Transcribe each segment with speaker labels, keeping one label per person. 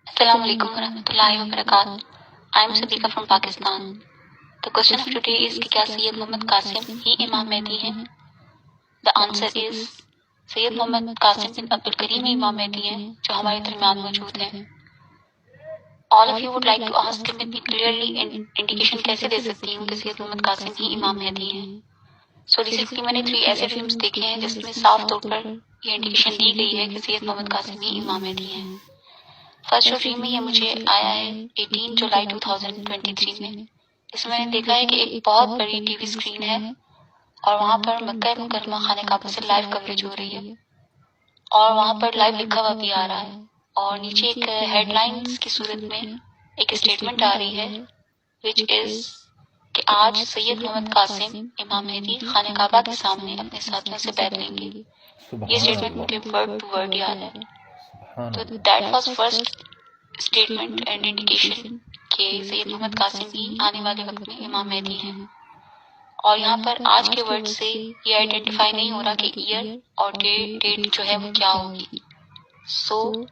Speaker 1: Assalamu alaikum warahmatullahi wabarakatuh. I am Siddiqa from Pakistan. The question of today is कि क्या सैयद मोहम्मद कासिम ही इमाम मेहदी हैं? The answer is Syed Mohammad Qasim बिन अब्दुल करीम ही इमाम मेहदी हैं जो हमारे दरमियान मौजूद हैं. All of you would like to ask कि मैं clearly indication कैसे दे सकती हूँ कि सैयद मोहम्मद कासिम ही इमाम मेहदी हैं. So रिसेंटली मैंने 3 ऐसे फिल्म्स देखे हैं जिसमें साफ तौर पर ये इंडिकेशन दी गई है कि सैयद मोहम्मद कासिम ही इमाम मेहदी हैं. फर्स्ट जो फिल्म है ये मुझे आया है 18 जुलाई 2023 में. इसमें मैंने देखा है कि एक बहुत बड़ी टीवी स्क्रीन है और वहाँ पर मक्का मुकर्रमा खाने काबा से लाइव कवरेज हो रही है और वहाँ पर लाइव लिखा हुआ भी आ रहा है और नीचे एक हेडलाइंस की सूरत में एक स्टेटमेंट आ रही है विच इज कि आज सैयद मोहम्मद कासिम इमाम मेहदी खाने काबा के सामने अपने साथियों से बैठ लेंगे. ये स्टेटमेंट मुझे वर्ड टू वर्ड याद है. तो that was first statement and indication कि सैयद मोहम्मद कासिम भी आने वाले वक्त में इमाम मेहदी हैं. और यहाँ पर आज के वर्ड से ये आइडेंटिफाई नहीं हो रहा कि ईयर और डेट जो है वो क्या होगी. सो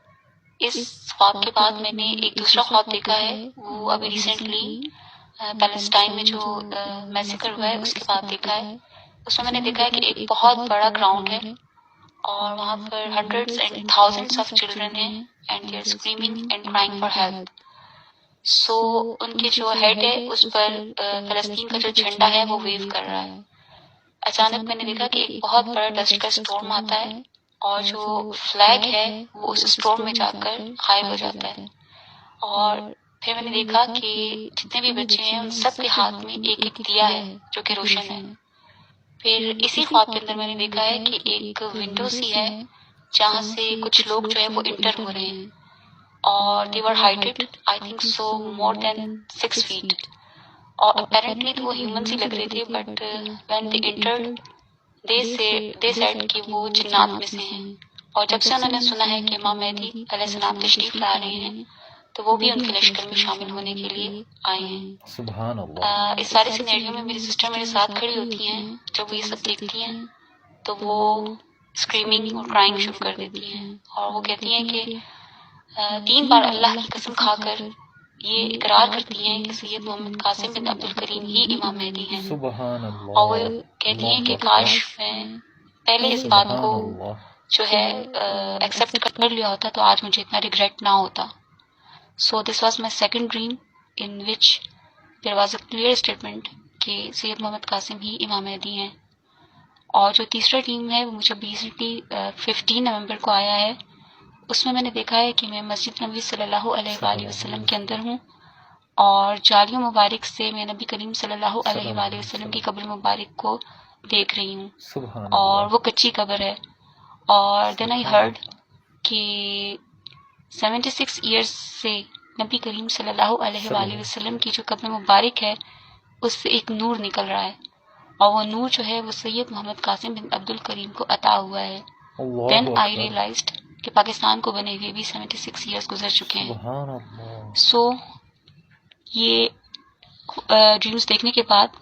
Speaker 1: इस ख्वाब के बाद मैंने एक दूसरा ख्वाब देखा है, वो अभी रिसेंटली पैलेस्टाइन में जो मैसेकर हुआ है उसके बाद देखा है. उसमें मैंने देखा है कि एक बहुत बड़ा ग्राउंड है और वहाँ पर hundreds and thousands of children हैं and they are screaming and crying for help. So उनके जो हेड है उस पर फलस्तीन का जो झंडा है वो वेव कर रहा है. अचानक मैंने देखा कि एक बहुत बड़ा डस्ट का स्टॉर्म आता है और जो फ्लैग है वो उस स्टॉर्म में जाकर गायब हो जाता है. और फिर मैंने देखा कि जितने भी बच्चे हैं उन सब के हाथ में एक एक दिया है जो कि रोशन है. फिर इसी ख्वाब के अंदर मैंने देखा है कि एक विंडो सी है जहाँ से कुछ लोग जो है वो इंटर हो रहे हैं और they were heighted I think so more than 6 feet और अपेरेंटली तो वो ह्यूमन ही लग रहे थे but when they entered they said कि वो जिन्नात में से हैं. और जब से उन्होंने सुना है कि इमाम मेहदी अलैहिस्सलाम तशरीफ ला रहे हैं तो वो भी उनके लश्कर में शामिल होने के लिए आए हैं.
Speaker 2: सुभान अल्लाह.
Speaker 1: इस सारे सिनेरियो में मेरी सिस्टर मेरे साथ खड़ी होती हैं. जब वो ये सब देखती हैं तो वो स्क्रीमिंग और क्राइंग शुरू कर देती हैं और वो कहती हैं कि 3 बार अल्लाह की कसम खाकर ये इकरार करती हैं कि सैयद मोहम्मद कासिम बिन अब्दुल करीम ही इमाम मेहदी हैं.
Speaker 2: सुभान अल्लाह.
Speaker 1: और वो कहती हैं कि काश मैं पहले इस बात को जो है एक्सेप्ट कर लिया होता तो आज मुझे इतना रिग्रेट ना होता. So this was my second dream in which there was a clear statement कि सैयद मोहम्मद कासिम ही इमाम मेहदी हैं. और जो तीसरा ड्रीम है वो मुझे रिसेंटली 15 नवंबर को आया है. उसमें मैंने देखा है कि मैं मस्जिद नबी सल्लल्लाहु अलैहि वसल्लम के अंदर हूँ और जालियों मुबारक से मैं नबी करीम सल्लल्लाहु अलैहि वसल्लम की कब्र मुबारक को देख रही हूँ और वो कच्ची कब्र है. और देन आई हर्ड कि 76 ईयर्स से नबी करीम सल्लल्लाहु अलैहि वसल्लम की जो कब्र मुबारक है उससे एक नूर निकल रहा है और वो नूर जो है वो सैयद मोहम्मद कासिम बिन अब्दुल करीम को अता हुआ है. देन आई रियलाइज्ड कि पाकिस्तान को बने हुए भी 76 ईयर्स गुजर चुके हैं. सो ये ड्रीम्स देखने के बाद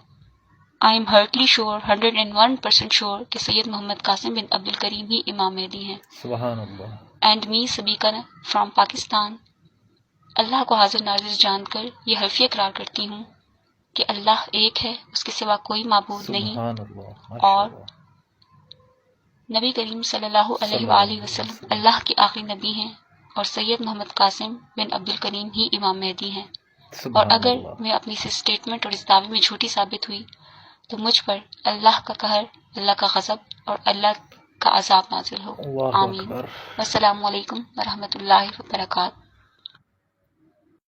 Speaker 1: I am heartly sure 101% sure कि सैयद मोहम्मद कासिम बिन अब्दुल करीम ही इमाम मेहदी हैं. एंड मी सदीका फ्रॉम पाकिस्तान अल्लाह को हाजिर नाजिर जानकर ये हल्फिया करार करती हूँ कि अल्लाह एक है, उसके सिवा कोई माबूद नहीं और नबी करीम सल्लल्लाहु अलैहि वसल्लम अल्लाह के आखिरी नबी हैं और सैयद मोहम्मद कासिम बिन अब्दुल करीम ही इमाम मेहदी हैं. और अगर मैं अपनी इस स्टेटमेंट और इस दावे में झूठी साबित हुई तो मुझ पर अल्लाह का कहर, अल्लाह का गज़ब और अल्लाह का अज़ाब नाजिल हो. आमीन. अस्सलामु अलैकुम व रहमतुल्लाहि व बरकातहू.